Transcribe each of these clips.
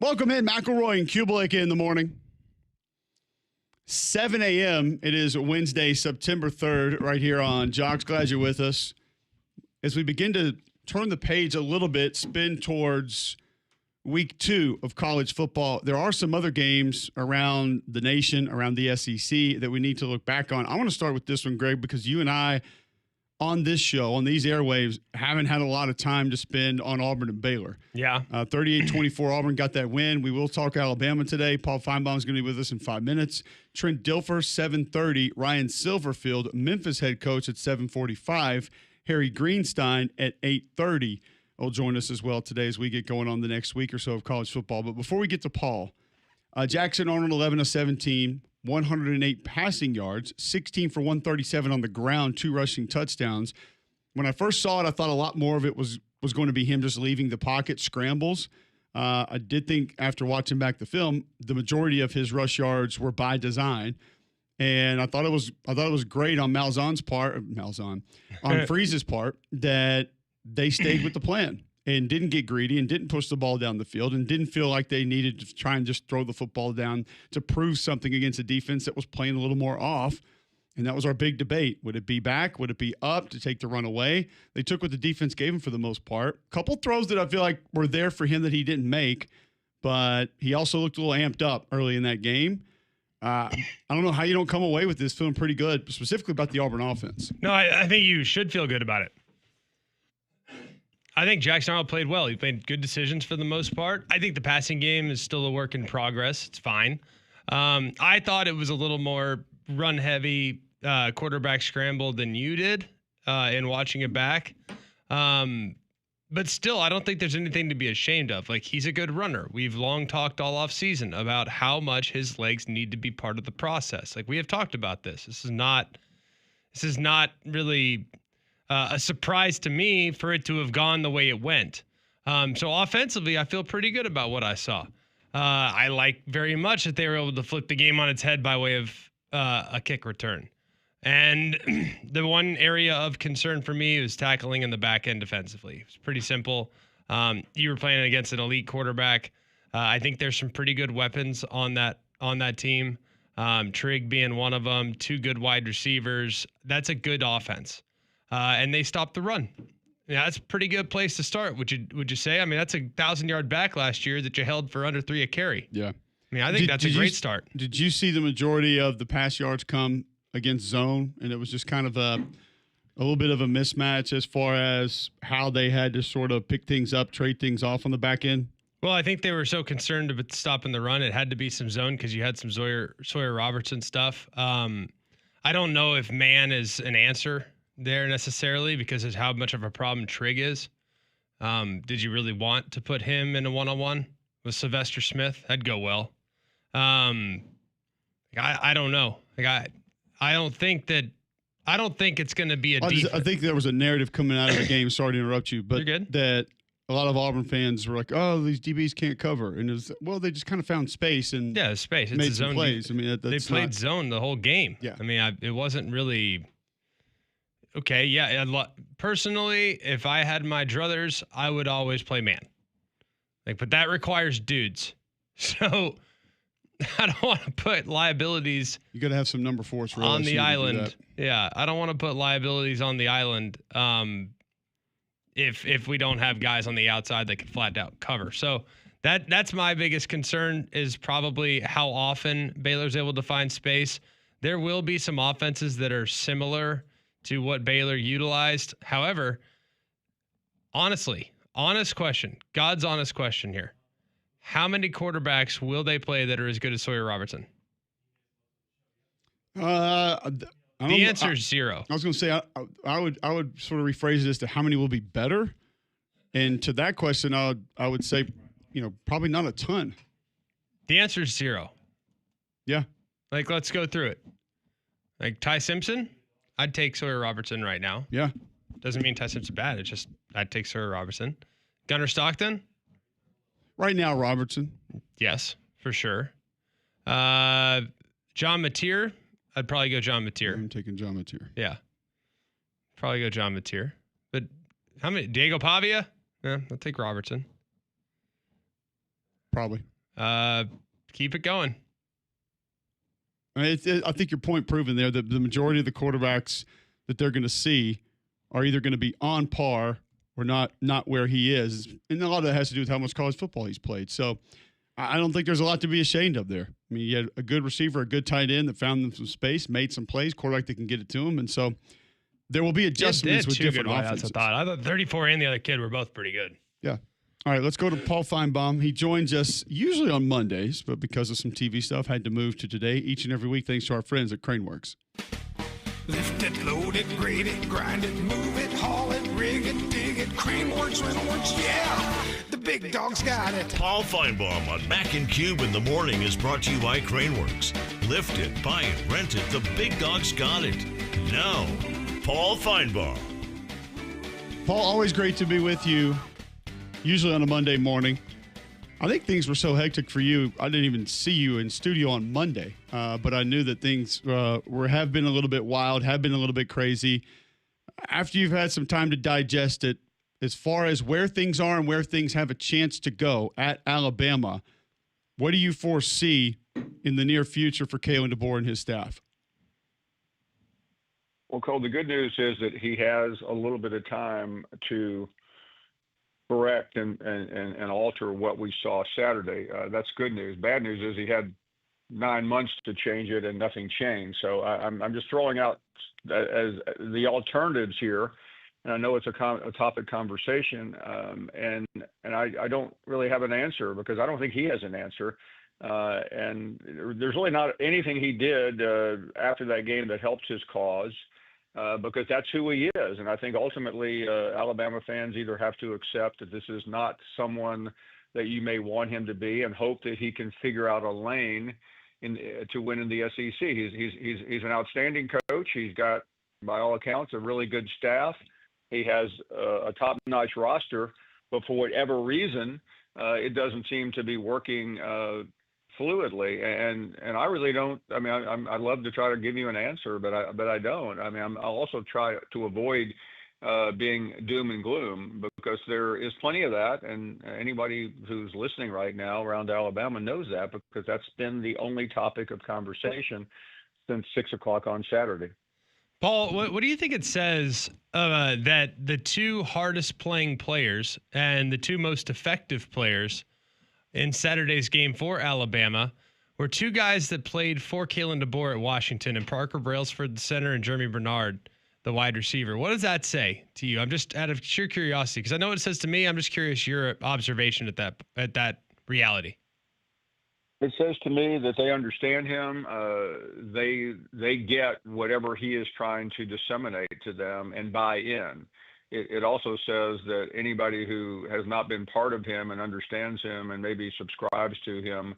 Welcome in, McElroy and Cubelic in the morning. 7 a.m. It is Wednesday, September 3rd, right here on Jox. Glad you're with us. As we begin to turn the page a little bit, spin towards week 2 of college football, there are some other games around the nation, around the SEC, that we need to look back on. I want to start with this one, Greg, because you and I, on this show, on these airwaves, haven't had a lot of time to spend on Auburn and Baylor. Yeah. 38-24, Auburn got that win. We will talk Alabama today. Paul Finebaum is going to be with us in 5 minutes. Trent Dilfer, 7:30. Ryan Silverfield, Memphis head coach, at 7:45. Harry Greenstein at 8:30 will join us as well today as we get going on the next week or so of college football. But before we get to Paul, Jackson Arnold, 11 of 17. 108 passing yards, 16 for 137 on the ground, 2 rushing touchdowns. When I first saw it, I thought a lot more of it was going to be him just leaving the pocket, scrambles. I did think after watching back the film, the majority of his rush yards were by design. And I thought it was great on on Freeze's part, that they stayed with the plan and didn't get greedy and didn't push the ball down the field and didn't feel like they needed to try and just throw the football down to prove something against a defense that was playing a little more off. And that was our big debate. Would it be back? Would it be up to take the run away? They took what the defense gave him for the most part. A couple throws that I feel like were there for him that he didn't make, but he also looked a little amped up early in that game. I don't know how you don't come away with this feeling pretty good, specifically about the Auburn offense. No, I think you should feel good about it. I think Jackson Arnold played well. He made good decisions for the most part. I think the passing game is still a work in progress. It's fine. I thought it was a little more run-heavy, quarterback scramble than you did in watching it back. But still, I don't think there's anything to be ashamed of. Like, he's a good runner. We've long talked all offseason about how much his legs need to be part of the process. Like, we have talked about this. This is not really a surprise to me for it to have gone the way it went. So offensively, I feel pretty good about what I saw. I like very much that they were able to flip the game on its head by way of a kick return. And the one area of concern for me was tackling in the back end defensively. It's pretty simple. You were playing against an elite quarterback. I think there's some pretty good weapons on that team. Trigg being one of them, 2 good wide receivers. That's a good offense. And they stopped the run. Yeah, that's a pretty good place to start. Would you say? I mean, that's a 1,000-yard back last year that you held for under 3 a carry. Yeah. I mean, I think that's a great start. Did you see the majority of the pass yards come against zone? And it was just kind of a little bit of a mismatch as far as how they had to sort of pick things up, trade things off on the back end? Well, I think they were so concerned about stopping the run. It had to be some zone because you had some Sawyer Robertson stuff. I don't know if man is an answer there necessarily because of how much of a problem Trigg is. Did you really want to put him in a one-on-one with Sylvester Smith? That'd go well. I don't know. I don't think it's going to be a defense. I think there was a narrative coming out of the game. Sorry to interrupt you, but that a lot of Auburn fans were like, "Oh, these DBs can't cover," and they just kind of found space and space. It's made a zone some plays. I mean, they played zone the whole game. Yeah, I mean, it wasn't really. Okay, yeah. Personally, if I had my druthers, I would always play man. But that requires dudes. So I don't want to put liabilities. You got to have some number 4s on the island. Yeah, I don't want to put liabilities on the island. If we don't have guys on the outside that can flat out cover. So that's my biggest concern is probably how often Baylor's able to find space. There will be some offenses that are similar to what Baylor utilized. However, honestly, honest question, God's honest question here. How many quarterbacks will they play that are as good as Sawyer Robertson? The answer is 0. I was going to say I would sort of rephrase it as to how many will be better, and to that question, I would say, probably not a ton. The answer is 0. Yeah. Let's go through it. Ty Simpson, I'd take Sawyer Robertson right now. Yeah. Doesn't mean Ty Simpson's bad. It's just I'd take Sawyer Robertson. Gunnar Stockton. Right now, Robertson. Yes, for sure. John Mateer. I'd probably go John Mateer. I'm taking John Mateer. Yeah. Probably go John Mateer. But how many? Diego Pavia? Yeah, I'll take Robertson. Probably. Keep it going. I mean, I think your point proven there that the majority of the quarterbacks that they're going to see are either going to be on par or not where he is. And a lot of that has to do with how much college football he's played. So I don't think there's a lot to be ashamed of there. I mean, you had a good receiver, a good tight end that found them some space, made some plays, quarterback that can get it to him. And so there will be adjustments with different offenses. I thought 34 and the other kid were both pretty good. Yeah. All right, let's go to Paul Finebaum. He joins us usually on Mondays, but because of some TV stuff, had to move to today each and every week thanks to our friends at Craneworks. Lift it, load it, grade it, grind it, move it, haul it, rig it, dig it, Craneworks, Rentalworks, yeah! The big dog's got it. Paul Finebaum on Mac and Cube in the Morning is brought to you by Craneworks. Lift it, buy it, rent it, the big dog's got it. Now, Paul Finebaum. Paul, always great to be with you, usually on a Monday morning. I think things were so hectic for you, I didn't even see you in studio on Monday, but I knew that things have been a little bit wild, have been a little bit crazy. After you've had some time to digest it, as far as where things are and where things have a chance to go at Alabama, what do you foresee in the near future for Kalen DeBoer and his staff? Well, Cole, the good news is that he has a little bit of time to correct and alter what we saw Saturday. That's good news. Bad news is he had 9 months to change it and nothing changed. So I'm just throwing out as the alternatives here. And I know it's a topic conversation, and I don't really have an answer because I don't think he has an answer. And there's really not anything he did after that game that helped his cause. Because that's who he is. And I think ultimately Alabama fans either have to accept that this is not someone that you may want him to be and hope that he can figure out a lane to win in the SEC. He's an outstanding coach. He's got, by all accounts, a really good staff. He has a top-notch roster, but for whatever reason, it doesn't seem to be working fluidly, and I really don't. I mean, I'd love to try to give you an answer, but I don't. I mean, I'll also try to avoid being doom and gloom because there is plenty of that, and anybody who's listening right now around Alabama knows that because that's been the only topic of conversation since 6 o'clock on Saturday. Paul, what do you think it says that the two hardest playing players and the two most effective players in Saturday's game for Alabama were two guys that played for Kalen DeBoer at Washington, and Parker Brailsford, the center, and Jeremy Bernard, the wide receiver? What does that say to you? I'm just out of sheer curiosity because I know what it says to me. I'm just curious your observation at that reality. It says to me that they understand him. They get whatever he is trying to disseminate to them and buy in. It also says that anybody who has not been part of him and understands him and maybe subscribes to him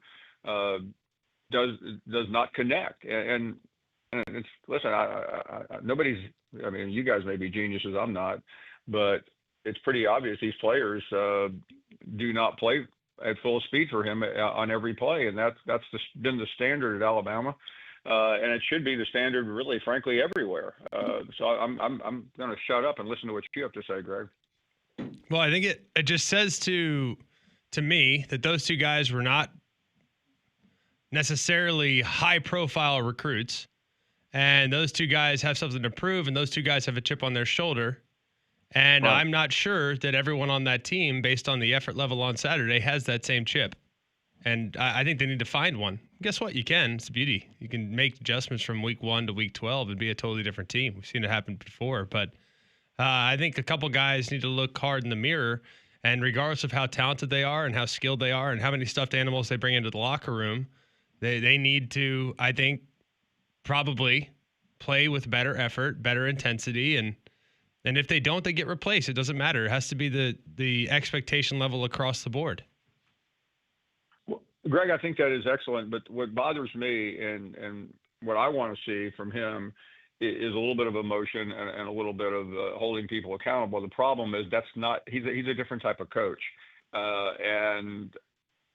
does not connect. And it's, listen, nobody's. I mean, you guys may be geniuses. I'm not, but it's pretty obvious these players do not play at full speed for him on every play, and that's been the standard at Alabama. And it should be the standard, really, frankly, everywhere. So I'm going to shut up and listen to what you have to say, Greg. Well, I think it just says to me that those two guys were not necessarily high-profile recruits, and those two guys have something to prove, and those two guys have a chip on their shoulder. And right. I'm not sure that everyone on that team, based on the effort level on Saturday, has that same chip. And I think they need to find one. Guess what? You can. It's the beauty. You can make adjustments from week 1 to week 12 and be a totally different team. We've seen it happen before. But I think a couple guys need to look hard in the mirror. And regardless of how talented they are and how skilled they are and how many stuffed animals they bring into the locker room, they need to, I think, probably play with better effort, better intensity. And if they don't, they get replaced. It doesn't matter. It has to be the expectation level across the board. Greg, I think that is excellent, but what bothers me and what I want to see from him is a little bit of emotion and a little bit of holding people accountable. The problem is he's a different type of coach. And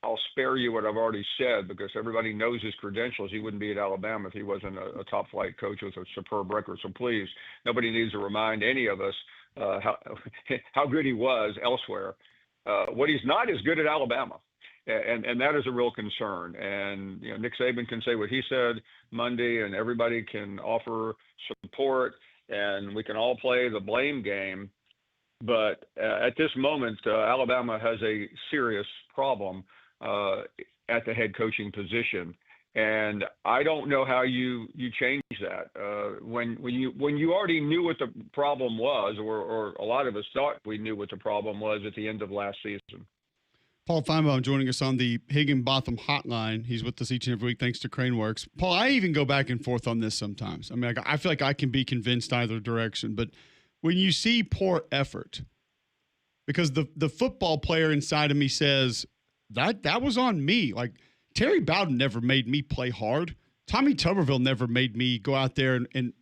I'll spare you what I've already said because everybody knows his credentials. He wouldn't be at Alabama if he wasn't a top flight coach with a superb record. So please, nobody needs to remind any of us how good he was elsewhere. What he's not is good at Alabama. And that is a real concern. And Nick Saban can say what he said Monday, and everybody can offer support, and we can all play the blame game. But at this moment, Alabama has a serious problem at the head coaching position, and I don't know how you change that when you already knew what the problem was, or a lot of us thought we knew what the problem was at the end of last season. Paul Finebaum joining us on the Higginbotham hotline. He's with us each and every week, thanks to Craneworks. Paul, I even go back and forth on this sometimes. I mean, I feel like I can be convinced either direction, but when you see poor effort, because the football player inside of me says, that was on me. Like, Terry Bowden never made me play hard. Tommy Tuberville never made me go out there and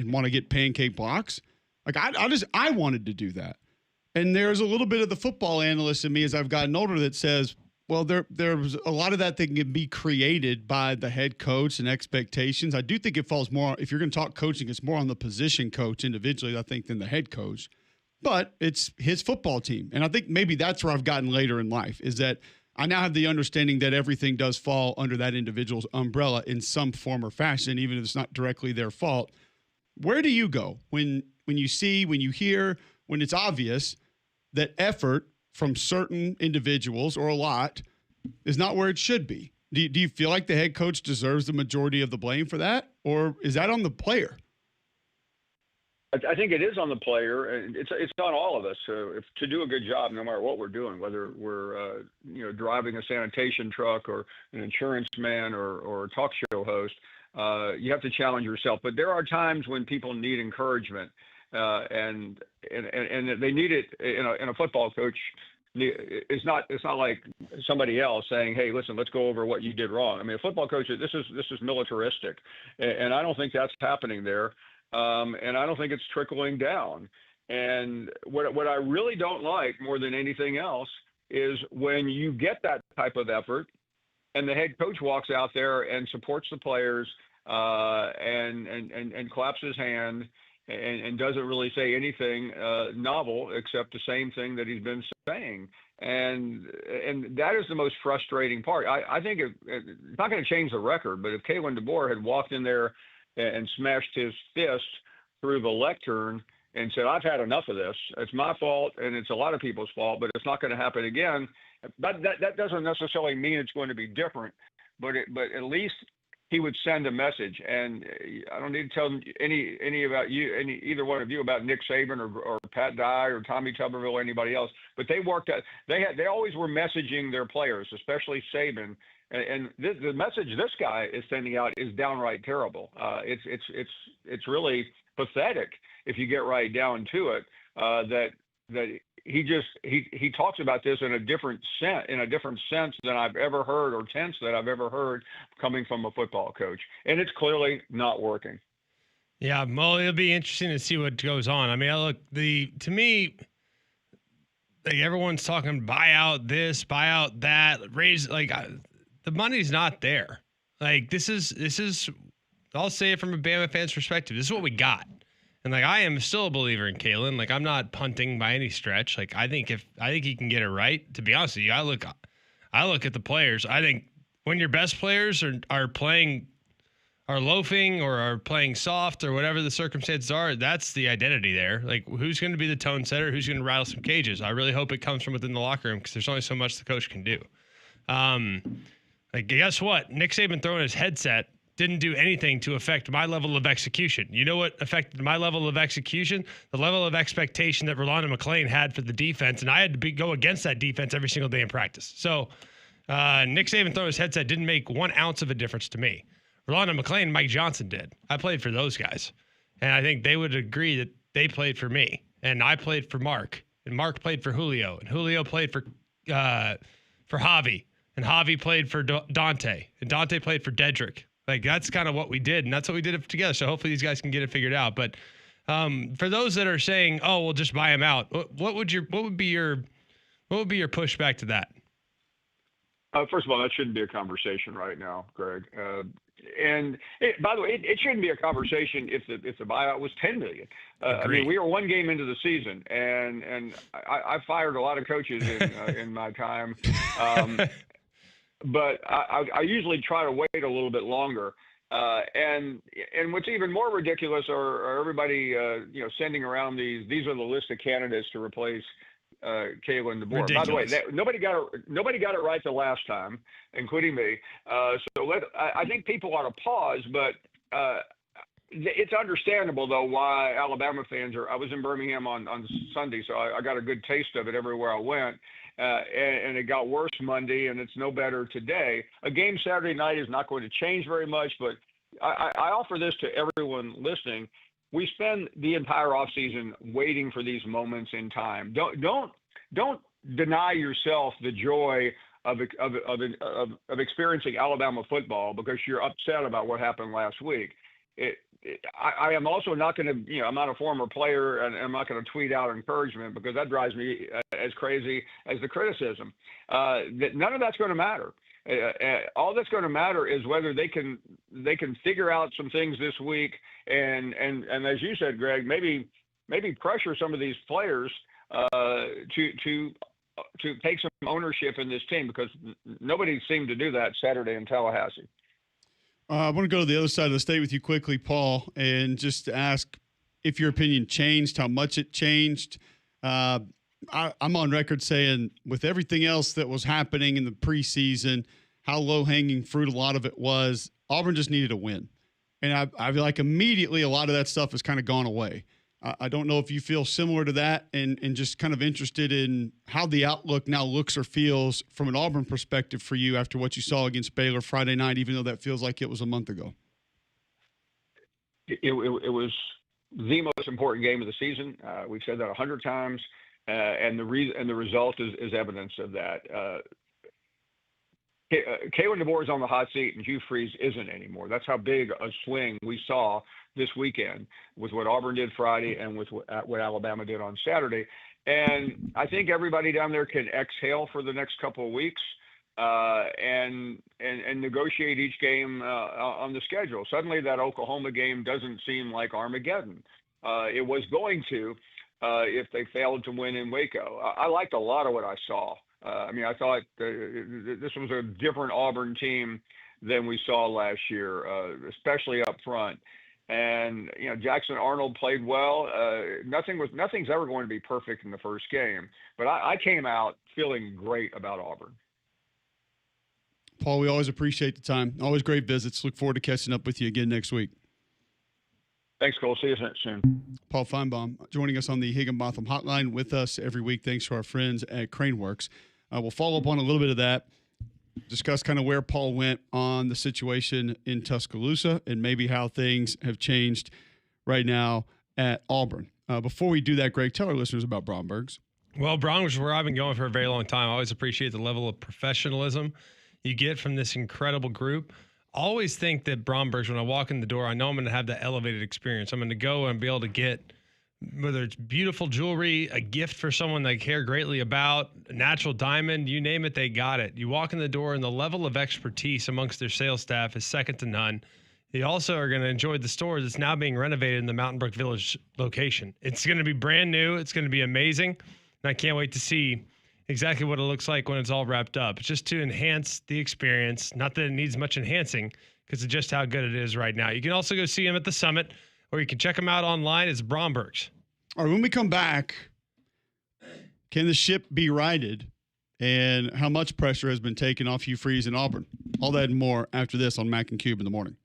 want to get pancake blocks. Like, I wanted to do that. And there's a little bit of the football analyst in me as I've gotten older that says, well, there's a lot of that can be created by the head coach and expectations. I do think it falls more, if you're going to talk coaching, it's more on the position coach individually, I think, than the head coach. But it's his football team. And I think maybe that's where I've gotten later in life, is that I now have the understanding that everything does fall under that individual's umbrella in some form or fashion, even if it's not directly their fault. Where do you go when you see, when you hear, when it's obvious that effort from certain individuals, or a lot, is not where it should be? Do you feel like the head coach deserves the majority of the blame for that, or is that on the player? I think it is on the player, and it's on all of us to do a good job, no matter what we're doing, whether we're driving a sanitation truck or an insurance man or a talk show host. You have to challenge yourself, but there are times when people need encouragement. And they need it in a football coach. It's not like somebody else saying, hey, listen, let's go over what you did wrong. I mean, a football coach, this is militaristic, and I don't think that's happening there. And I don't think it's trickling down. And what I really don't like more than anything else is when you get that type of effort and the head coach walks out there and supports the players and claps his hand and doesn't really say anything novel except the same thing that he's been saying. And that is the most frustrating part. I think it's not going to change the record, but if Kalen DeBoer had walked in there and smashed his fist through the lectern and said, I've had enough of this. It's my fault, and it's a lot of people's fault, but it's not going to happen again. But that doesn't necessarily mean it's going to be different, but at least he would send a message. And I don't need to tell either one of you about Nick Saban or Pat Dye or Tommy Tuberville or anybody else, but they always were messaging their players, especially Saban. And the message this guy is sending out is downright terrible. It's really pathetic if you get right down to it. That he talks about this in a different sense than I've ever heard, or tense that I've ever heard coming from a football coach, and it's clearly not working. Yeah, well, it'll be interesting to see what goes on. I mean, to me, like, everyone's talking buy out this, buy out that, raise the money's not there. Like, this is, I'll say it from a Bama fan's perspective. This is what we got. And I am still a believer in Kalen. I'm not punting by any stretch. I think he can get it right. To be honest with you, I look at the players. I think when your best players are loafing or are playing soft or whatever the circumstances are, that's the identity there. Who's going to be the tone setter? Who's going to rattle some cages? I really hope it comes from within the locker room, because there's only so much the coach can do. Guess what? Nick Saban throwing his headset didn't do anything to affect my level of execution. You know what affected my level of execution? The level of expectation that Rolando McClain had for the defense, and I had to go against that defense every single day in practice. So Nick Saban throwing his headset didn't make 1 ounce of a difference to me. Rolando McClain and Mike Johnson did. I played for those guys, and I think they would agree that they played for me, and I played for Mark, and Mark played for Julio, and Julio played for Javi, and Javi played for Dante, and Dante played for Dedrick. That's kind of what we did, and that's what we did together. So hopefully these guys can get it figured out. But for those that are saying, "Oh, we'll just buy him out," what would be your pushback to that? First of all, that shouldn't be a conversation right now, Greg. And by the way, it shouldn't be a conversation if the buyout was $10 million. I mean, we were one game into the season, and I fired a lot of coaches in my time. but I usually try to wait a little bit longer. And what's even more ridiculous are everybody sending around these are the list of candidates to replace Kalen DeBoer. By the way, nobody got it right the last time, including me. I think people ought to pause, but it's understandable though why Alabama fans are. I was in Birmingham on Sunday, so I got a good taste of it everywhere I went. And it got worse Monday, and it's no better today. A game Saturday night is not going to change very much, but I offer this to everyone listening. We spend the entire offseason waiting for these moments in time. Don't deny yourself the joy of experiencing Alabama football because you're upset about what happened last week. I am also not going to, I'm not a former player, and I'm not going to tweet out encouragement because that drives me as crazy as the criticism. None of that's going to matter. All that's going to matter is whether they can figure out some things this week, and as you said, Greg, maybe pressure some of these players to take some ownership in this team because nobody seemed to do that Saturday in Tallahassee. I want to go to the other side of the state with you quickly, Paul, and just ask if your opinion changed, how much it changed. I'm on record saying with everything else that was happening in the preseason, how low-hanging fruit a lot of it was, Auburn just needed a win. And I feel like immediately a lot of that stuff has kind of gone away. I don't know if you feel similar to that and just kind of interested in how the outlook now looks or feels from an Auburn perspective for you after what you saw against Baylor Friday night, even though that feels like it was a month ago. It was the most important game of the season. We've said that 100 times, and the result is evidence of that. Kalen DeBoer is on the hot seat, and Hugh Freeze isn't anymore. That's how big a swing we saw this weekend with what Auburn did Friday and with what Alabama did on Saturday. And I think everybody down there can exhale for the next couple of weeks and negotiate each game on the schedule. Suddenly that Oklahoma game doesn't seem like Armageddon. It was going to if they failed to win in Waco. I liked a lot of what I saw. I thought this was a different Auburn team than we saw last year, especially up front. And Jackson Arnold played well. Nothing's ever going to be perfect in the first game, but I came out feeling great about Auburn. Paul, we always appreciate the time. Always great visits. Look forward to catching up with you again next week. Thanks, Cole. See you soon. Paul Finebaum joining us on the Higginbotham Hotline with us every week. Thanks to our friends at Craneworks. We'll follow up on a little bit of that, discuss kind of where Paul went on the situation in Tuscaloosa and maybe how things have changed right now at Auburn. Before we do that, Greg, tell our listeners about Bromberg's. Well, Bromberg's is where I've been going for a very long time. I always appreciate the level of professionalism you get from this incredible group. I always think that Bromberg's, when I walk in the door, I know I'm going to have that elevated experience. I'm going to go and be able to get, whether it's beautiful jewelry, a gift for someone they care greatly about, a natural diamond, you name it, they got it. You walk in the door and the level of expertise amongst their sales staff is second to none. You also are going to enjoy the store that's now being renovated in the Mountain Brook Village location. It's going to be brand new. It's going to be amazing. And I can't wait to see exactly what it looks like when it's all wrapped up. It's just to enhance the experience. Not that it needs much enhancing because of just how good it is right now. You can also go see them at the Summit, or you can check them out online. It's Bromberg's. All right, when we come back, can the ship be righted, and how much pressure has been taken off Hugh Freeze and Auburn? All that and more after this on Mac and Cube in the morning.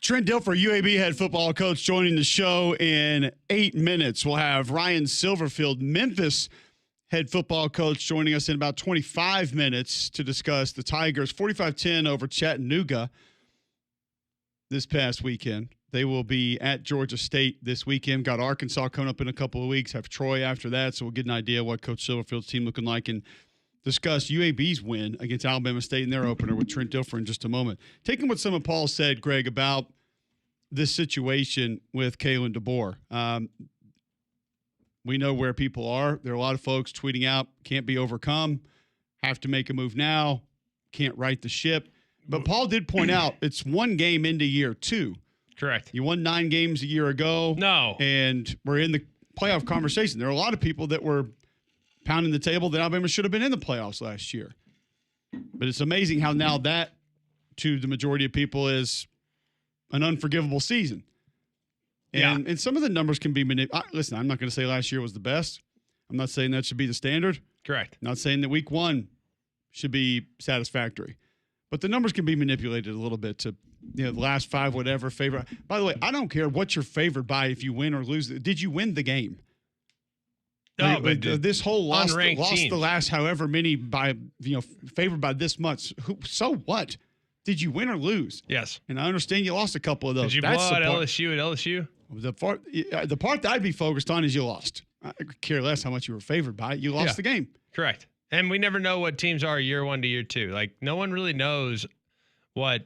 Trent Dilfer, UAB head football coach, joining the show in 8 minutes. We'll have Ryan Silverfield, Memphis head football coach, joining us in about 25 minutes to discuss the Tigers 45-10 over Chattanooga this past weekend. They will be at Georgia State this weekend. Got Arkansas coming up in a couple of weeks. Have Troy after that, so we'll get an idea of what Coach Silverfield's team looking like and discuss UAB's win against Alabama State in their opener with Trent Dilfer in just a moment. Taking what some of Paul said, Greg, about this situation with Kalen DeBoer. We know where people are. There are a lot of folks tweeting out, can't be overcome, have to make a move now, can't right the ship. But Paul did point out it's one game into year 2. Correct. You won 9 games a year ago. No. And we're in the playoff conversation. There are a lot of people that were pounding the table that Alabama should have been in the playoffs last year. But it's amazing how now that, to the majority of people, is an unforgivable season. And some of the numbers can be manipulated. Listen, I'm not going to say last year was the best. I'm not saying that should be the standard. Correct. Not saying that week 1 should be satisfactory. But the numbers can be manipulated a little bit to, the last 5, whatever, favor. By the way, I don't care what you're favored by if you win or lose. Did you win the game? No, but this whole lost teams. the last however many by, favored by this much. So what? Did you win or lose? Yes. And I understand you lost a couple of those. Did you blow out LSU at LSU? The part that I'd be focused on is you lost. I could care less how much you were favored by. You lost the game. Correct. And we never know what teams are year 1 to year 2. Like, no one really knows what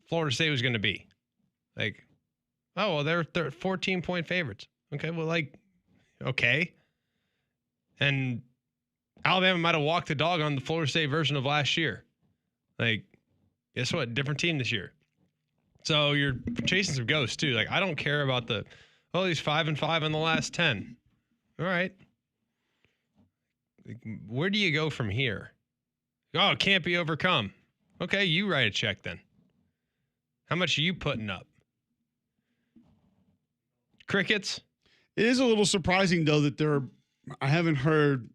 Florida State was going to be. Like, oh, well, they're 14-point favorites. Okay, well, okay. And Alabama might have walked the dog on the Florida State version of last year. Guess what? Different team this year. So you're chasing some ghosts too. I don't care about he's 5-5 in the last 10. All right. Where do you go from here? Oh, it can't be overcome. Okay, you write a check then. How much are you putting up? Crickets? It is a little surprising, though, that I haven't heard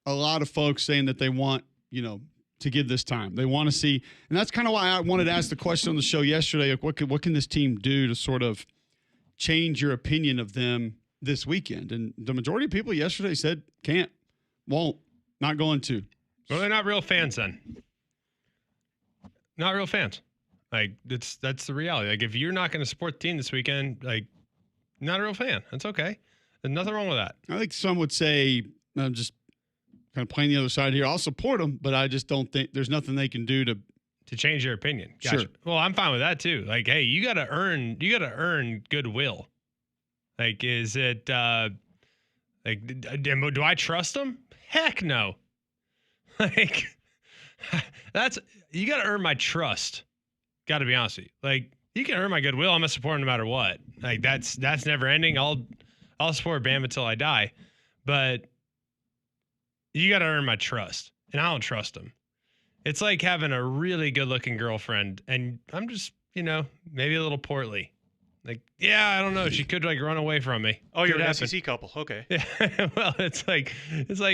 a lot of folks saying that they want, to give this time. They want to see, and that's kind of why I wanted to ask the question on the show yesterday, what can this team do to sort of change your opinion of them this weekend? And the majority of people yesterday said can't, won't, not going to. Well, they're not real fans then. Not real fans. That's the reality. If you're not going to support the team this weekend, not a real fan. That's okay. There's nothing wrong with that. I think some would say, I'm just kind of playing the other side here, I'll support them, but I just don't think there's nothing they can do to change your opinion. Gotcha. Sure. Well, I'm fine with that too. Hey, you got to earn goodwill. Is it do I trust them? Heck no. That's, you got to earn my trust. Got to be honest with you. You can earn my goodwill. I'm gonna support no matter what. That's never ending. I'll support Bam until I die, but you got to earn my trust, and I don't trust them. It's like having a really good-looking girlfriend, and I'm just, maybe a little portly. I don't know. She could run away from me. Oh, you're Could an happen. SEC couple. Okay. Yeah. Well, it's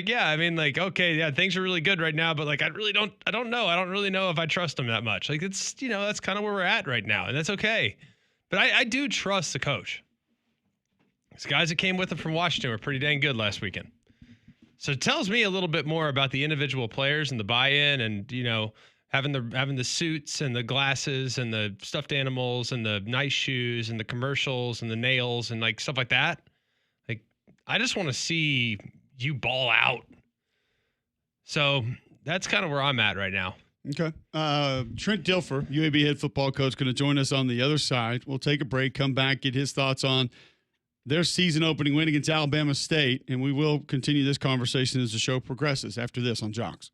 yeah. I mean, okay, yeah, things are really good right now, but I don't know. I don't really know if I trust them that much. It's, that's kind of where we're at right now, and that's okay. But I do trust the coach. These guys that came with him from Washington were pretty dang good last weekend. So it tells me a little bit more about the individual players and the buy-in and, having the suits and the glasses and the stuffed animals and the nice shoes and the commercials and the nails and stuff like that. I just want to see you ball out. So that's kind of where I'm at right now. Okay. Trent Dilfer, UAB head football coach, going to join us on the other side. We'll take a break, come back, get his thoughts on their season opening win against Alabama State, and we will continue this conversation as the show progresses after this on Jox.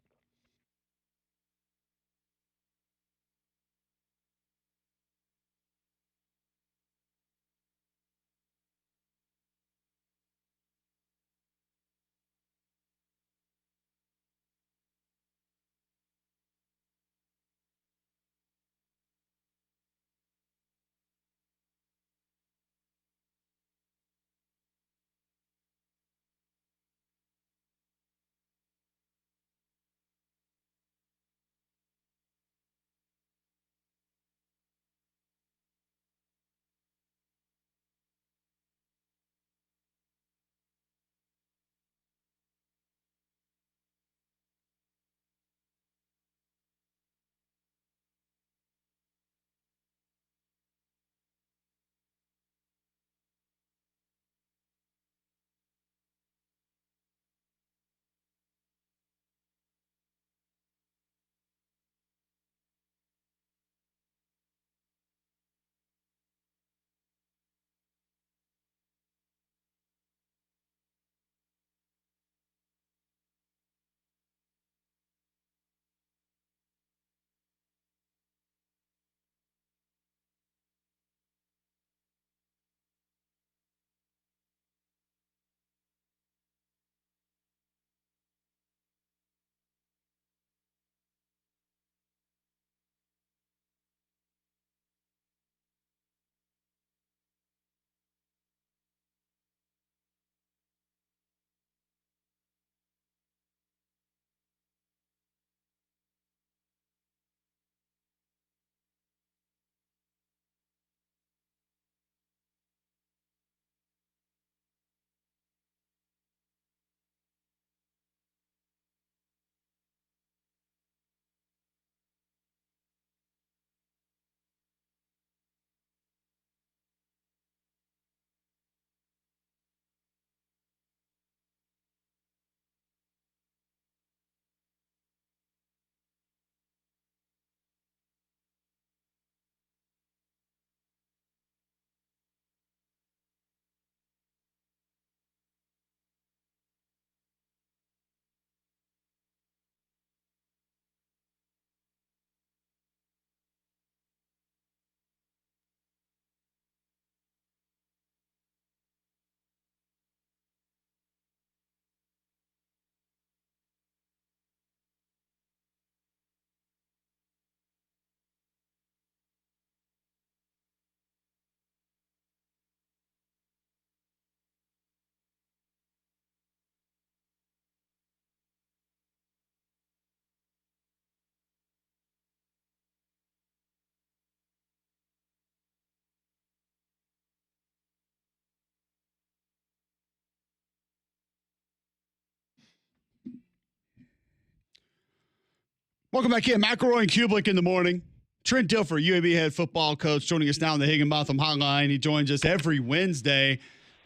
Welcome back in. McElroy and Cubelic in the morning. Trent Dilfer, UAB head football coach, joining us now on the Higginbotham Hotline. He joins us every Wednesday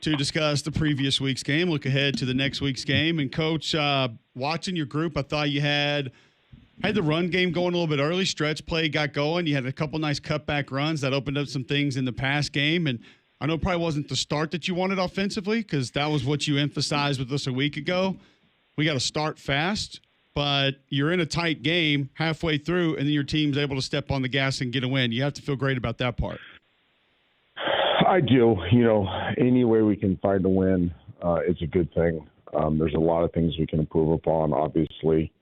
to discuss the previous week's game, look ahead to the next week's game. And, Coach, watching your group, I thought you had the run game going a little bit early. Stretch play got going. You had a couple nice cutback runs that opened up some things in the pass game. And I know it probably wasn't the start that you wanted offensively because that was what you emphasized with us a week ago. We got to start fast. But you're in a tight game halfway through, and then your team's able to step on the gas and get a win. You have to feel great about that part. I do. Any way we can find a win is a good thing. There's a lot of things we can improve upon, obviously.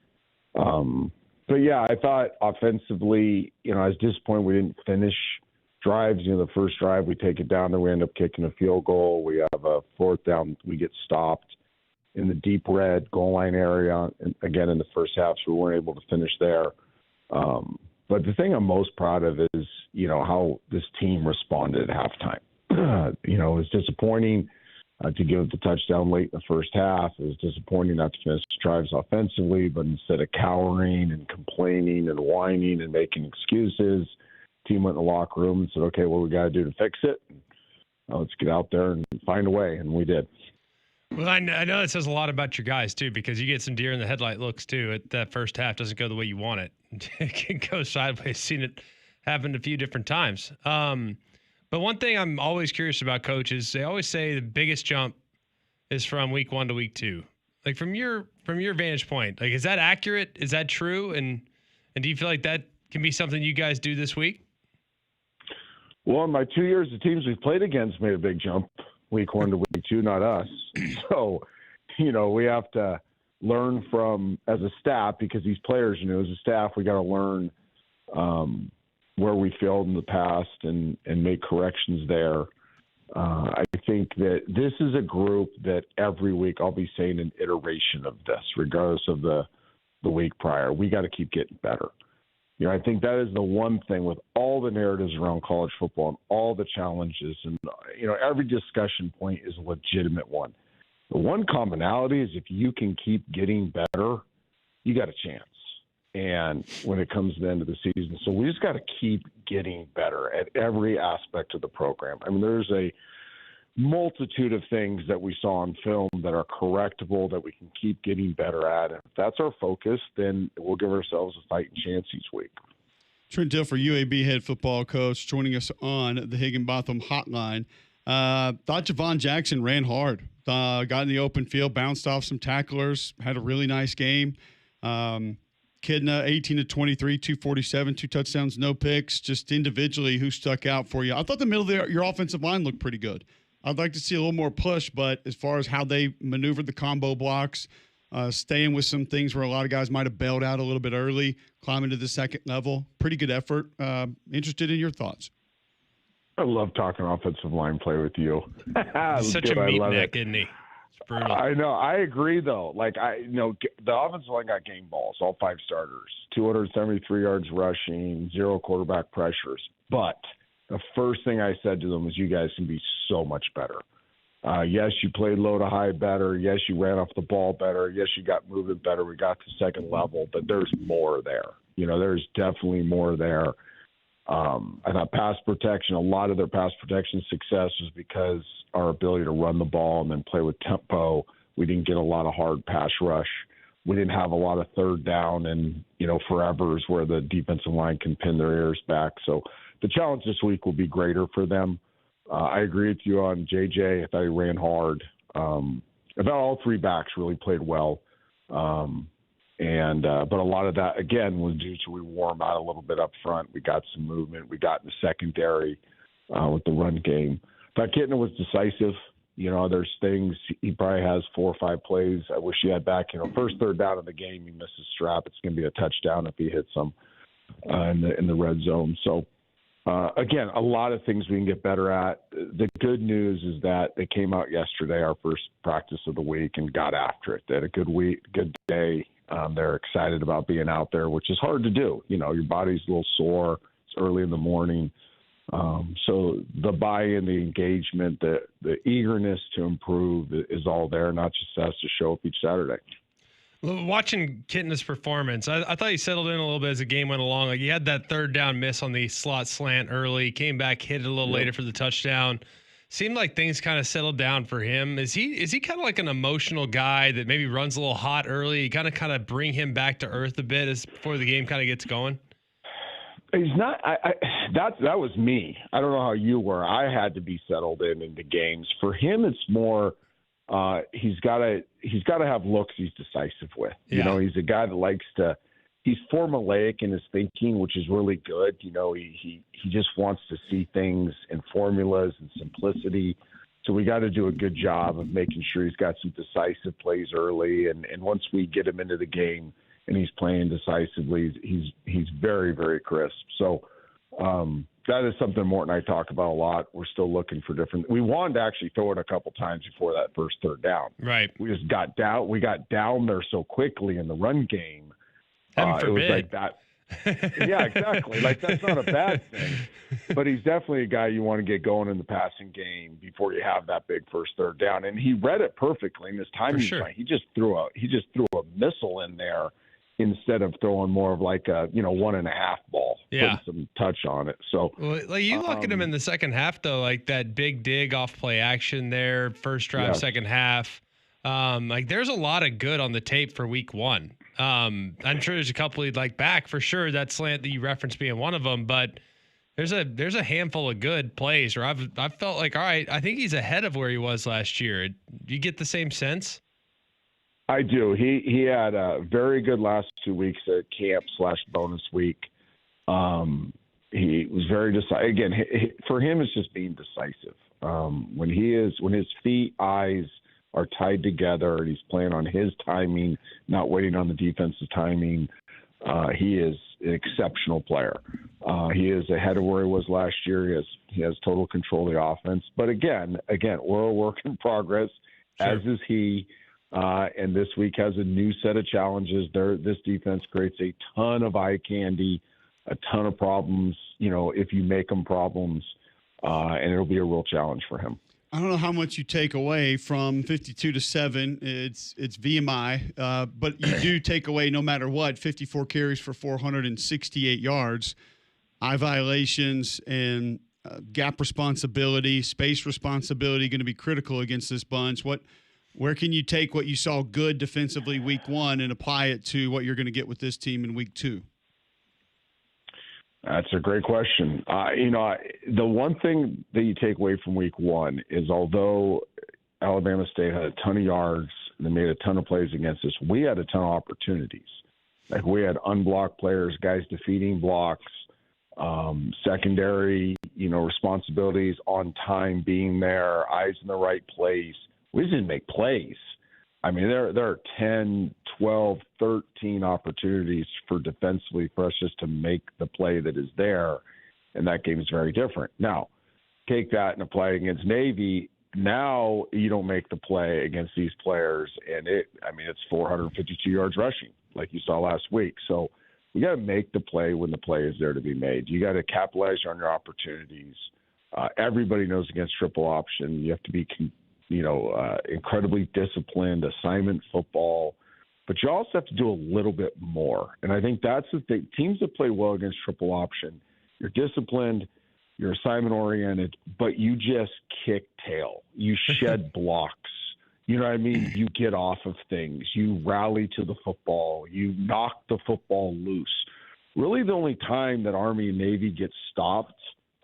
But, yeah, I thought offensively, I was disappointed we didn't finish drives. The first drive, we take it down, then we end up kicking a field goal. We have a fourth down, we get stopped in the deep red goal line area, and again in the first half, so we weren't able to finish there. But the thing I'm most proud of is, how this team responded at halftime. It was disappointing to give the touchdown late in the first half. It was disappointing not to finish drives offensively, but instead of cowering and complaining and whining and making excuses, the team went in the locker room and said, okay, what we got to do to fix it? Let's get out there and find a way, and we did. Well, I know that says a lot about your guys, too, because you get some deer in the headlight looks, too. That first half doesn't go the way you want it. It can go sideways. Seen it happen a few different times. But one thing I'm always curious about, Coach, is they always say the biggest jump is from week 1 to week 2. Like, from your vantage point, like, is that accurate? Is that true? And do you feel like that can be something you guys do this week? Well, in my 2 years, the teams we've played against made a big jump. Week 1 to week 2, not us. So, we have to learn from, as a staff, because these players, as a staff, we got to learn where we failed in the past and make corrections there. I think that this is a group that every week I'll be saying an iteration of this, regardless of the week prior. We got to keep getting better. I think that is the one thing with all the narratives around college football and all the challenges, and every discussion point is a legitimate one. The one commonality is if you can keep getting better, you got a chance. And when it comes to the end of the season, so we just got to keep getting better at every aspect of the program. I mean, there's a multitude of things that we saw on film that are correctable, that we can keep getting better at. And if that's our focus, then we'll give ourselves a fighting chance each week. Trent Dilfer, UAB head football coach, joining us on the Higginbotham Hotline. Thought Javon Jackson ran hard. Got in the open field, bounced off some tacklers, had a really nice game. Kidna, 18 to 23, 247, 2 touchdowns, no picks. Just individually, who stuck out for you? I thought the middle of your offensive line looked pretty good. I'd like to see a little more push, but as far as how they maneuvered the combo blocks, staying with some things where a lot of guys might have bailed out a little bit early, climbing to the second level, pretty good effort. Interested in your thoughts. I love talking offensive line play with you. Such a meat neck, isn't he? It's brutal. I know. I agree, though. The offensive line got game balls, all 5 starters, 273 yards rushing, 0 quarterback pressures. But the first thing I said to them was, you guys can be so much better. Yes, you played low to high better. Yes, you ran off the ball better. Yes, you got moving better. We got to second level, but there's more there. There's definitely more there. I thought pass protection, a lot of their pass protection success was because our ability to run the ball and then play with tempo. We didn't get a lot of hard pass rush. We didn't have a lot of third down and, forevers where the defensive line can pin their ears back. So the challenge this week will be greater for them. I agree with you on JJ. I thought he ran hard. I thought all 3 backs really played well. But a lot of that, again, was due to we wore them out a little bit up front. We got some movement. We got in the secondary with the run game. But Kitna was decisive. There's things, he probably has 4 or 5 plays. I wish he had back, first third down of the game, he misses strap. It's going to be a touchdown if he hits them in the red zone. So, again, a lot of things we can get better at. The good news is that they came out yesterday, our first practice of the week, and got after it. They had a good week, good day. They're excited about being out there, which is hard to do. Your body's a little sore. It's early in the morning. So the buy-in, the engagement, the eagerness to improve is all there, not just us to show up each Saturday. Watching Kitna's performance, I thought he settled in a little bit as the game went along. Like he had that third down miss on the slot slant early, came back, hit it a little later for the touchdown. Seemed like things kind of settled down for him. Is he kind of like an emotional guy that maybe runs a little hot early? You kind of bring him back to earth a bit before the game kind of gets going? He's not. That was me. I don't know how you were. I had to be settled into games. For him, it's more. He's got to have looks he's decisive with. Yeah. You know, he's a guy that likes to. He's formulaic in his thinking, which is really good. You know, he just wants to see things in formulas and simplicity. So we got to do a good job of making sure he's got some decisive plays early. And once we get him into the game and he's playing decisively, he's very, very crisp. So that is something Morton and I talk about a lot. We're still looking for different. We wanted to actually throw it a couple times before that first third down. Right. We just got down. We got down there so quickly in the run game. Heaven It forbid. was like that. Yeah, exactly. Like that's not a bad thing, but he's definitely a guy you want to get going in the passing game before you have that big first third down. And he read it perfectly in his timing. Sure. He just threw a missile in there instead of throwing more of like a 1.5 ball, Yeah. putting some touch on it. So Well, like you look at him in the second half though, like that big dig off play action there, first drive, Yes. second half. Like there's a lot of good on the tape for week one. I'm sure there's a couple he'd like back for sure. That slant that you referenced being one of them, but there's a handful of good plays where I've felt like, all right, I think he's ahead of where he was last year. Do you get the same sense? I do. He had a very good last 2 weeks at camp / bonus week. He was very decisive. Again, for him, it's just being decisive. When his feet, eyes are tied together and he's playing on his timing, not waiting on the defensive timing, he is an exceptional player. He is ahead of where he was last year. He has total control of the offense. But again, we're a work in progress, as is he. And this week has a new set of challenges. This defense creates a ton of eye candy, a ton of problems, if you make them problems, and it'll be a real challenge for him. I don't know how much you take away from 52-7. It's VMI, but you do take away, no matter what, 54 carries for 468 yards, eye violations, and gap responsibility, space responsibility going to be critical against this bunch. Where can you take what you saw good defensively week one and apply it to what you're going to get with this team in week two? That's a great question. The one thing that you take away from week one is although Alabama State had a ton of yards, they made a ton of plays against us, we had a ton of opportunities. Like we had unblocked players, guys defeating blocks, secondary, responsibilities on time, being there, eyes in the right place. We just didn't make plays. I mean, there are 10, 12, 13 opportunities defensively for us just to make the play that is there, and that game is very different. Now, take that and apply it against Navy. Now you don't make the play against these players, and it's 452 yards rushing like you saw last week. So you got to make the play when the play is there to be made. You got to capitalize on your opportunities. Everybody knows against triple option, you have to be incredibly disciplined, assignment football, but you also have to do a little bit more. And I think that's the thing. Teams that play well against triple option, you're disciplined, you're assignment oriented, but you just kick tail. You shed blocks. You know what I mean? You get off of things. You rally to the football. You knock the football loose. Really the only time that Army and Navy get stopped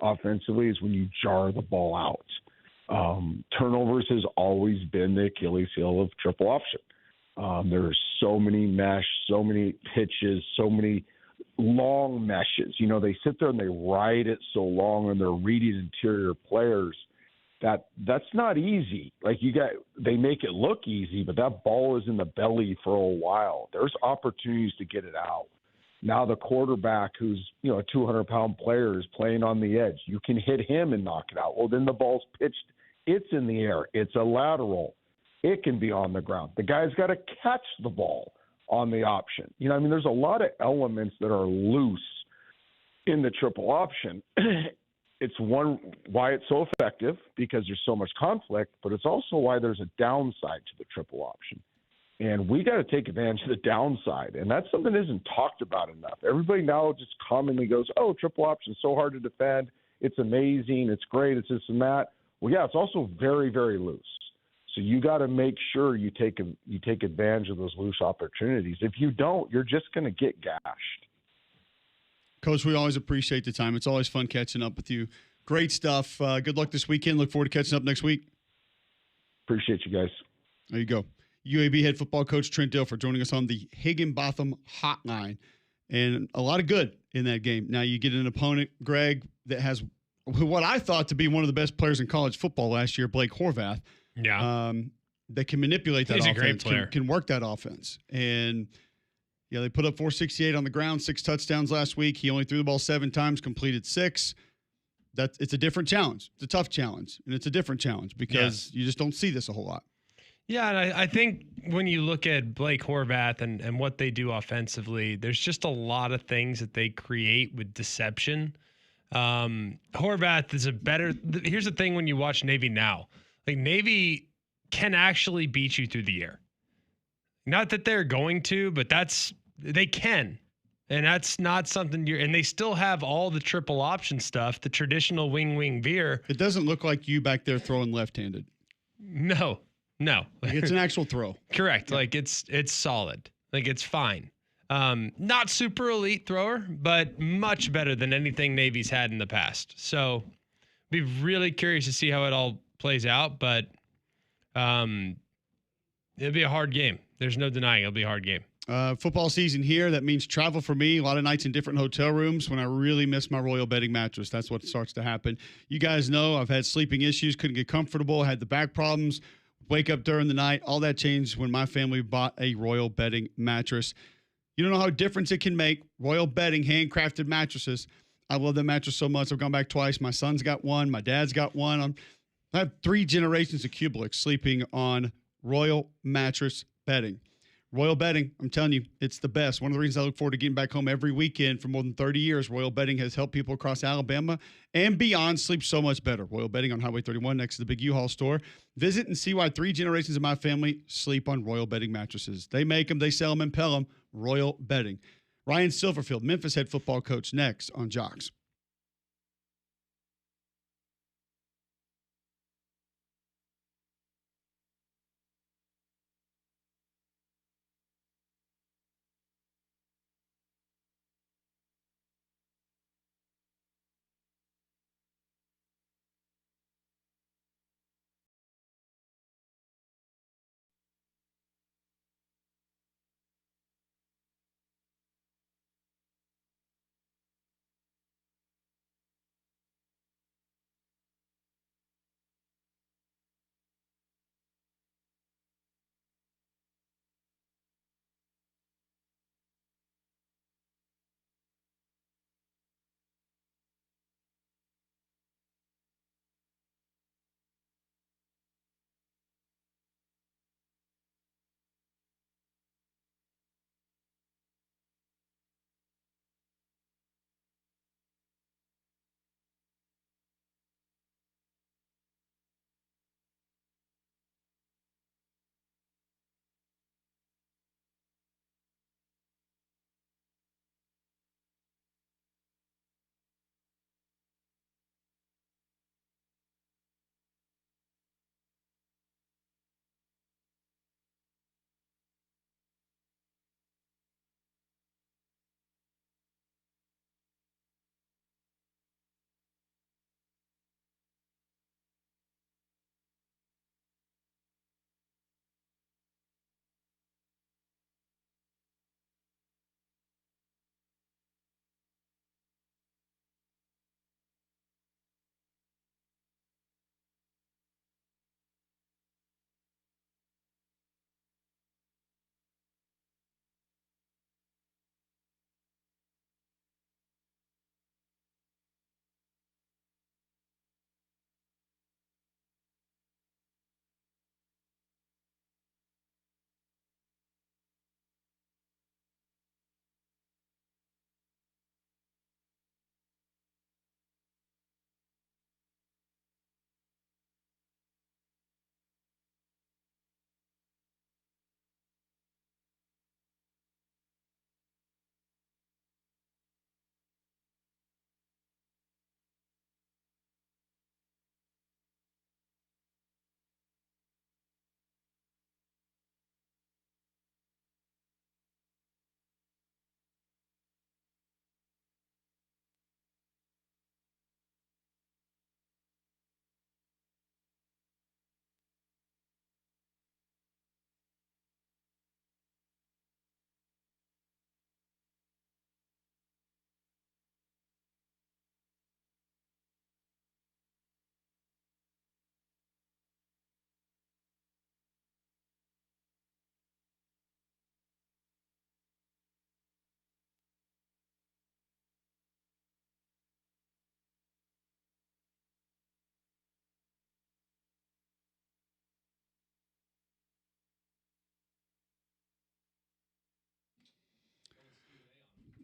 offensively is when you jar the ball out. Turnovers has always been the Achilles heel of triple option. There's so many mesh, so many pitches, so many long meshes. They sit there and they ride it so long and they're reading interior players. That's not easy. Like they make it look easy, but that ball is in the belly for a while. There's opportunities to get it out. Now the quarterback who's, a 200-pound player is playing on the edge. You can hit him and knock it out. Well, then the ball's pitched. It's in the air. It's a lateral. It can be on the ground. The guy's got to catch the ball on the option. There's a lot of elements that are loose in the triple option. It's why it's so effective because there's so much conflict, but it's also why there's a downside to the triple option. And we got to take advantage of the downside. And that's something that isn't talked about enough. Everybody now just commonly goes, oh, triple option is so hard to defend. It's amazing. It's great. It's this and that. Well, yeah, it's also very, very loose. So you got to make sure you take advantage of those loose opportunities. If you don't, you're just going to get gashed. Coach, we always appreciate the time. It's always fun catching up with you. Great stuff. Good luck this weekend. Look forward to catching up next week. Appreciate you guys. There you go. UAB head football coach Trent Dilfer joining us on the Higginbotham hotline. And a lot of good in that game. Now you get an opponent, Greg, that has what I thought to be one of the best players in college football last year, Blake Horvath. Yeah. That can manipulate that He's offense. a great player. Can work that offense. And, yeah, they put up 468 on the ground, 6 touchdowns last week. He only threw the ball 7 times, completed 6. It's a different challenge. It's a tough challenge, and it's a different challenge because you just don't see this a whole lot. Yeah, and I think when you look at Blake Horvath and what they do offensively, there's just a lot of things that they create with deception. Horvath is here's the thing when you watch Navy now. Like, Navy can actually beat you through the air. Not that they're going to, but they can. And that's not something and they still have all the triple option stuff, the traditional wing veer. It doesn't look like you back there throwing left-handed. No. Like, it's an actual throw. Correct. Yeah. Like it's solid. Like, it's fine. Not super elite thrower, but much better than anything Navy's had in the past. So be really curious to see how it all plays out, but it'll be a hard game. There's no denying it'll be a hard game. Football season here. That means travel for me. A lot of nights in different hotel rooms when I really miss my Royal bedding mattress. That's what starts to happen. You guys know I've had sleeping issues, couldn't get comfortable, had the back problems, wake up during the night. All that changed when my family bought a Royal bedding mattress. You don't know how difference it can make. Royal bedding, handcrafted mattresses. I love that mattress so much. I've gone back twice. My son's got one. My dad's got one. I have 3 generations of Cubelic sleeping on Royal mattress bedding. Royal bedding, I'm telling you, it's the best. One of the reasons I look forward to getting back home every weekend for more than 30 years, Royal bedding has helped people across Alabama and beyond sleep so much better. Royal bedding on Highway 31 next to the big U-Haul store. Visit and see why 3 generations of my family sleep on Royal bedding mattresses. They make them, they sell them, and pell them. Royal bedding. Ryan Silverfield, Memphis head football coach, next on Jox.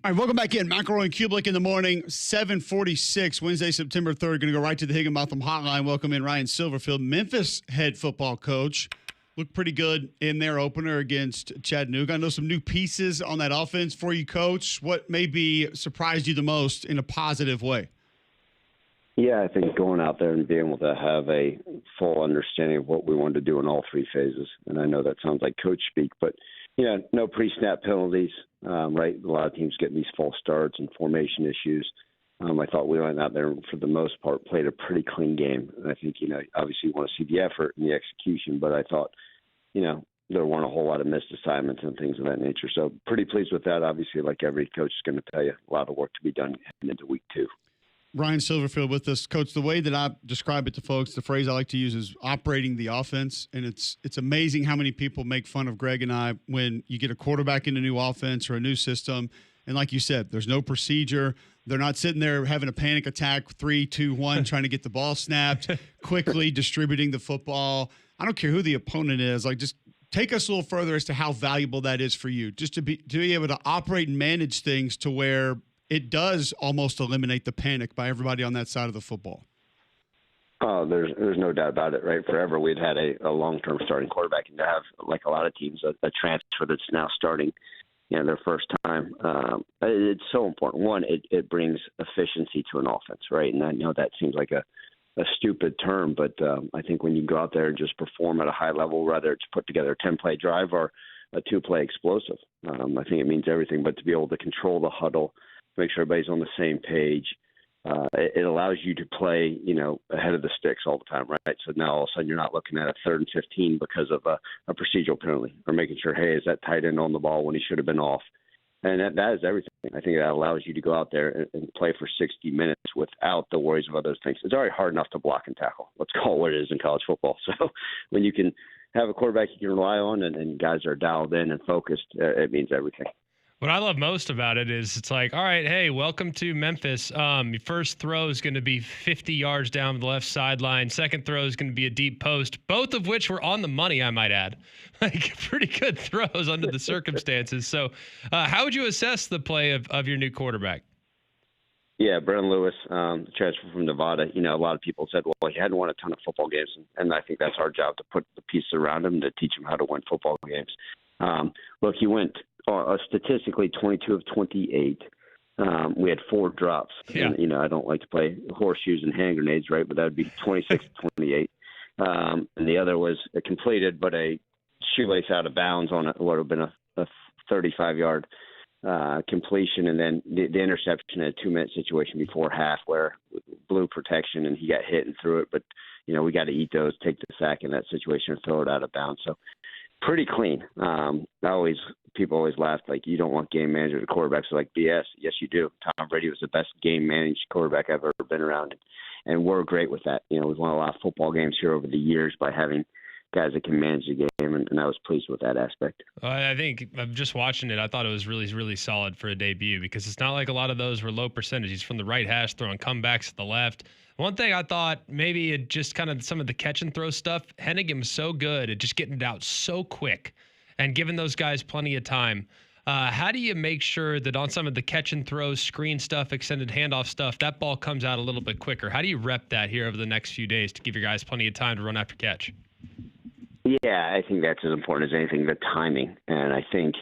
All right, welcome back in. McElroy and Cubelic in the morning, 7:46, Wednesday, September 3rd. Going to go right to the Higginbotham hotline. Welcome in Ryan Silverfield, Memphis head football coach. Looked pretty good in their opener against Chattanooga. I know some new pieces on that offense for you, Coach. What maybe surprised you the most in a positive way? Yeah, I think going out there and being able to have a full understanding of what we wanted to do in all three phases. And I know that sounds like coach speak, but, no pre-snap penalties, right? A lot of teams getting these false starts and formation issues. I thought we went out there and, for the most part, played a pretty clean game. And I think, obviously you want to see the effort and the execution, but I thought, there weren't a whole lot of missed assignments and things of that nature. So pretty pleased with that. Obviously, like every coach is going to tell you, a lot of work to be done into week 2. Ryan Silverfield with us. Coach, the way that I describe it to folks, the phrase I like to use is operating the offense. And it's amazing how many people make fun of Greg and I when you get a quarterback in a new offense or a new system. And like you said, there's no procedure. They're not sitting there having a panic attack, 3, 2, 1, trying to get the ball snapped, quickly distributing the football. I don't care who the opponent is. Like, just take us a little further as to how valuable that is for you, just to be able to operate and manage things to where it does almost eliminate the panic by everybody on that side of the football. Oh, there's no doubt about it, right? Forever we'd had a long-term starting quarterback, and to have, like a lot of teams, a transfer that's now starting, their first time. It's so important. One, it brings efficiency to an offense, right? And I know that seems like a stupid term, but I think when you go out there and just perform at a high level, whether it's put together a 10-play drive or a 2-play explosive, I think it means everything. But to be able to control the huddle, make sure everybody's on the same page, it allows you to play, ahead of the sticks all the time, right? So now all of a sudden you're not looking at a 3rd and 15 because of a procedural penalty, or making sure, hey, is that tight end on the ball when he should have been off? And that is everything. I think that allows you to go out there and play for 60 minutes without the worries of other things. It's already hard enough to block and tackle. Let's call it what it is in college football. So when you can have a quarterback you can rely on and guys are dialed in and focused, it means everything. What I love most about it is it's like, all right, hey, welcome to Memphis. Your first throw is going to be 50 yards down the left sideline. Second throw is going to be a deep post, both of which were on the money, I might add. Like, pretty good throws under the circumstances. So how would you assess the play of your new quarterback? Yeah, Brennan Lewis, transfer from Nevada. A lot of people said, well, he hadn't won a ton of football games, and I think that's our job, to put the pieces around him to teach him how to win football games. Look, he went statistically 22 of 28. We had 4 drops. Yeah. And, I don't like to play horseshoes and hand grenades, right? But that would be 26 to 28. And the other was completed, but a shoelace out of bounds on what would have been a 35-yard completion, and then the interception in a 2-minute situation before half where blew protection and he got hit and threw it. But, we got to eat those, take the sack in that situation and throw it out of bounds. So pretty clean. People always laugh, like, you don't want game managers or quarterbacks. Like, BS. Yes, you do. Tom Brady was the best game managed quarterback I've ever been around. And we're great with that. We've won a lot of football games here over the years by having guys that can manage the game, and I was pleased with that aspect. I think I'm just watching it. I thought it was really, really solid for a debut, because it's not like a lot of those were low percentage. He's from the right hash, throwing comebacks to the left. One thing I thought, maybe it just kind of some of the catch and throw stuff, Hennigan was so good at just getting it out so quick and giving those guys plenty of time. How do you make sure that on some of the catch and throw, screen stuff, extended handoff stuff, that ball comes out a little bit quicker? How do you rep that here over the next few days to give your guys plenty of time to run after catch? Yeah, I think that's as important as anything, the timing. And I think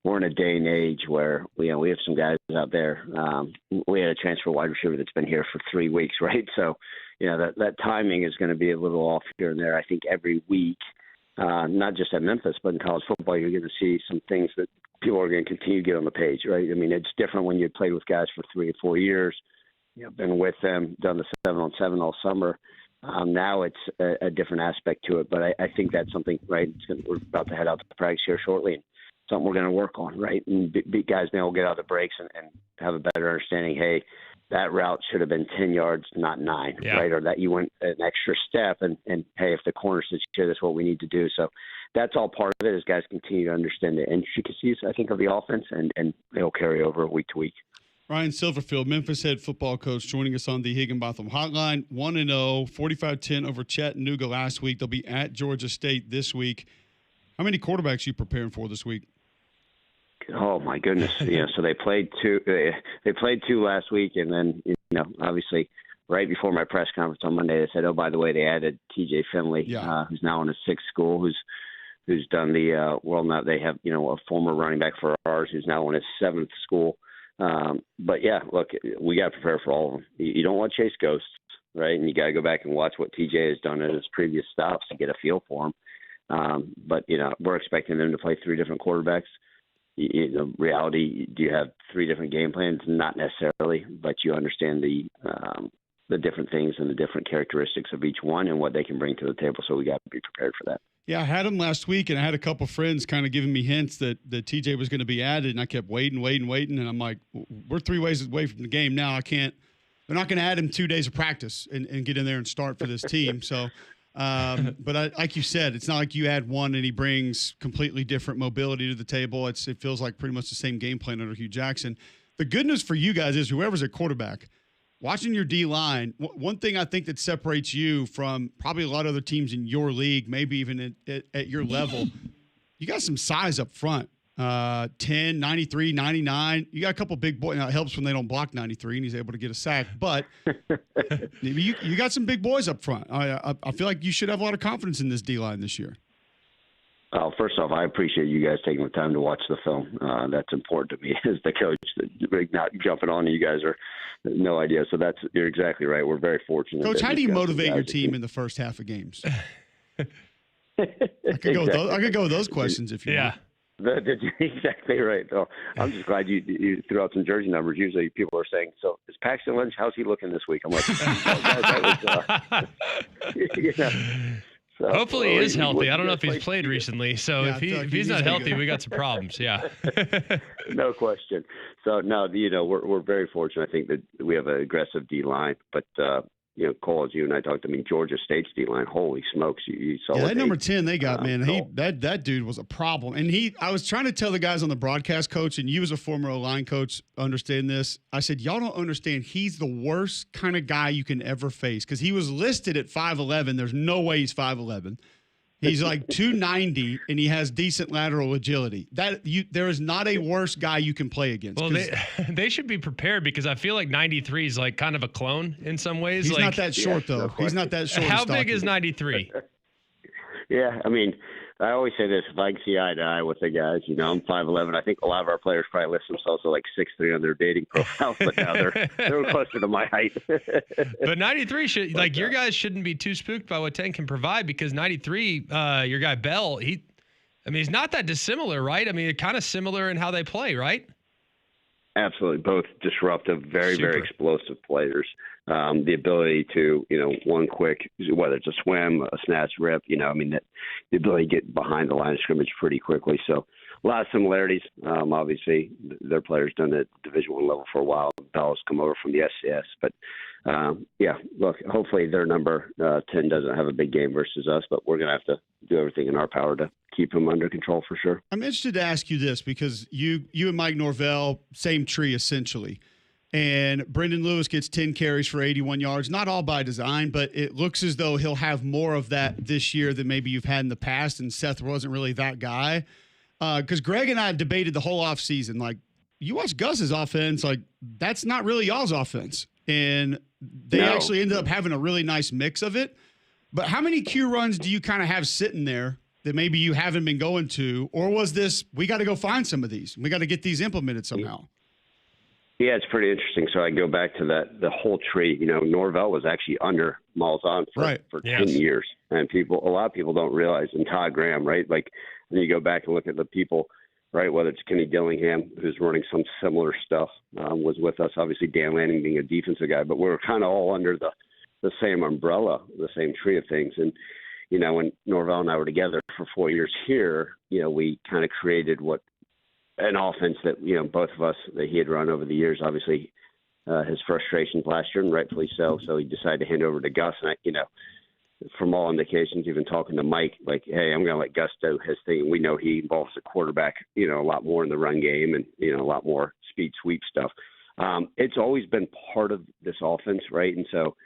we're in a day and age where we have some guys out there. We had a transfer wide receiver that's been here for 3 weeks, right? So, that timing is going to be a little off here and there. I think every week, not just at Memphis, but in college football, you're going to see some things that people are going to continue to get on the page, right? I mean, it's different when you played with guys for 3 or 4 years, been with them, done the 7-on-7 all summer. Now it's a different aspect to it, but I think that's something, right? We're about to head out to practice here shortly, and something we're going to work on, right? And guys now will get out of the breaks and have a better understanding, hey, that route should have been 10 yards, not 9, yeah. Right? Or that you went an extra step, and hey, if the corner sits here, that's what we need to do. So that's all part of it, as guys continue to understand the intricacies, I think, of the offense, and they'll carry over week to week. Ryan Silverfield, Memphis head football coach, joining us on the Higginbotham hotline. 1-0, 45-10 over Chattanooga last week. They'll be at Georgia State this week. How many quarterbacks are you preparing for this week? Oh my goodness! So they played two. They played two last week, and then obviously, right before my press conference on Monday, they said, "Oh, by the way, they added T.J. Finley, who's now in his sixth school, who's done the now they have a former running back for ours who's now in his seventh school." But yeah, look, we got to prepare for all of them. You don't want to chase ghosts, right? And you got to go back and watch what TJ has done at his previous stops to get a feel for him. But we're expecting them to play three different quarterbacks. Reality, do you have three different game plans? Not necessarily, but you understand the different things and the different characteristics of each one and what they can bring to the table. So we got to be prepared for that. Yeah, I had him last week, and I had a couple friends kind of giving me hints that TJ was going to be added, and I kept waiting, and I'm like, we're 3 ways away from the game now. They're not going to add him 2 days of practice and get in there and start for this team. So, but like you said, it's not like you add one and he brings completely different mobility to the table. It feels like pretty much the same game plan under Hugh Jackson. The good news for you guys is whoever's at quarterback, watching your D-line, one thing I think that separates you from probably a lot of other teams in your league, maybe even at your level, you got some size up front. 10, 93, 99. You got a couple big boys. Now, it helps when they don't block 93 and he's able to get a sack. But you got some big boys up front. I feel like you should have a lot of confidence in this D-line this year. First off, I appreciate you guys taking the time to watch the film. That's important to me as the coach. Not jumping on you guys are no idea. So you're exactly right. We're very fortunate. Coach, how do you motivate your team in the first half of games? I could go with those questions if you want. Exactly right. Oh, I'm just glad you threw out some jersey numbers. Usually people are saying, so is Paxton Lynch, how's he looking this week? I'm like, So, hopefully he is healthy. I don't know if he's played recently. So if he's not healthy, we got some problems. Yeah. No question. So no, we're very fortunate. I think that we have an aggressive D line, but Cole, as you and I talked, Georgia State's D line, holy smokes, you saw that number 10 they got, man. That dude was a problem. And I was trying to tell the guys on the broadcast, coach, and you as a former O-line coach understand this. I said, y'all don't understand. He's the worst kind of guy you can ever face because he was listed at 5'11". There's no way he's 5'11". He's like 290, and he has decent lateral agility. There is not a worse guy you can play against. Well, they should be prepared because I feel like 93 is like kind of a clone in some ways. He's not that short, though. He's not that short. How big is 93? Yeah, I always say this, if I can see eye to eye with the guys, I'm 5'11". I think a lot of our players probably list themselves at like 6'3" on their dating profiles, but now they're closer to my height. But 93 your guys shouldn't be too spooked by what 10 can provide because 93, your guy Bell, he's not that dissimilar, right? Kind of similar in how they play, right? Absolutely. Both disruptive, very, very explosive players. The ability to, one quick, whether it's a swim, a snatch, rip, the ability to get behind the line of scrimmage pretty quickly. So a lot of similarities. Obviously, their players done at Division I level for a while. Bell's come over from the SCS. But, look, hopefully their number 10 doesn't have a big game versus us, but we're going to have to do everything in our power to keep them under control for sure. I'm interested to ask you this because you and Mike Norvell, same tree essentially. And Brendan Lewis gets 10 carries for 81 yards, not all by design, but it looks as though he'll have more of that this year than maybe you've had in the past, and Seth wasn't really that guy. Because Greg and I debated the whole offseason, like, you watch Gus's offense, like, that's not really y'all's offense. And they actually ended up having a really nice mix of it. But how many Q runs do you kind of have sitting there that maybe you haven't been going to? Or was this, we got to go find some of these. We got to get these implemented somehow. Yeah, it's pretty interesting. So I go back to the whole tree. Norvell was actually under Malzahn for 10 years. And a lot of people don't realize, and Todd Graham, right? Like, when you go back and look at the people, right, whether it's Kenny Dillingham, who's running some similar stuff, was with us. Obviously, Dan Lanning being a defensive guy, but we're kind of all under the same umbrella, the same tree of things. And, when Norvell and I were together for 4 years here, we kind of created an offense that, both of us, that he had run over the years. Obviously, his frustrations last year, and rightfully so. So he decided to hand over to Gus. And, from all indications, even talking to Mike, like, hey, I'm going to let Gus do his thing. We know he involves the quarterback, a lot more in the run game and, a lot more speed sweep stuff. It's always been part of this offense, right? And so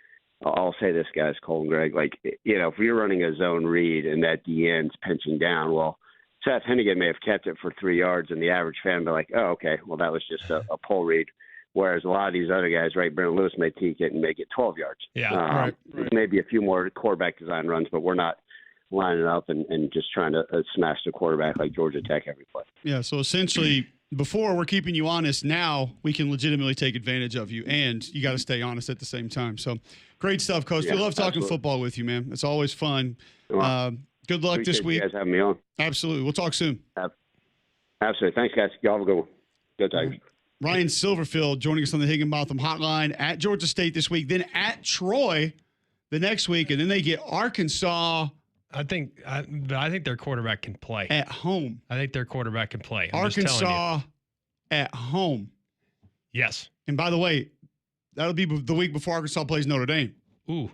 I'll say this, guys, Cole and Greg, like, if you're running a zone read and that DN's pinching down, well, Seth Hennigan may have kept it for 3 yards, and the average fan be like, oh, okay, well, that was just a pull read. Whereas a lot of these other guys, right, Brandon Lewis may take it and make it 12 yards. Yeah, right. Maybe a few more quarterback design runs, but we're not lining up and just trying to smash the quarterback like Georgia Tech every play. Yeah, so essentially, before we're keeping you honest, now we can legitimately take advantage of you, and you got to stay honest at the same time. So great stuff, Coach. Yeah, we love talking absolutely. football with you, man. It's always fun. Well, Good luck this week. You guys having me on. Absolutely. We'll talk soon. Absolutely. Thanks, guys. Y'all have a good one. Good Tigers. Ryan Silverfield joining us on the Higginbotham Hotline at Georgia State this week, then at Troy the next week, and then they get Arkansas I think their quarterback can play. at home. I think their quarterback can play. I'm just telling you. Arkansas at home. Yes. And by the way, that'll be the week before Arkansas plays Notre Dame. Ooh.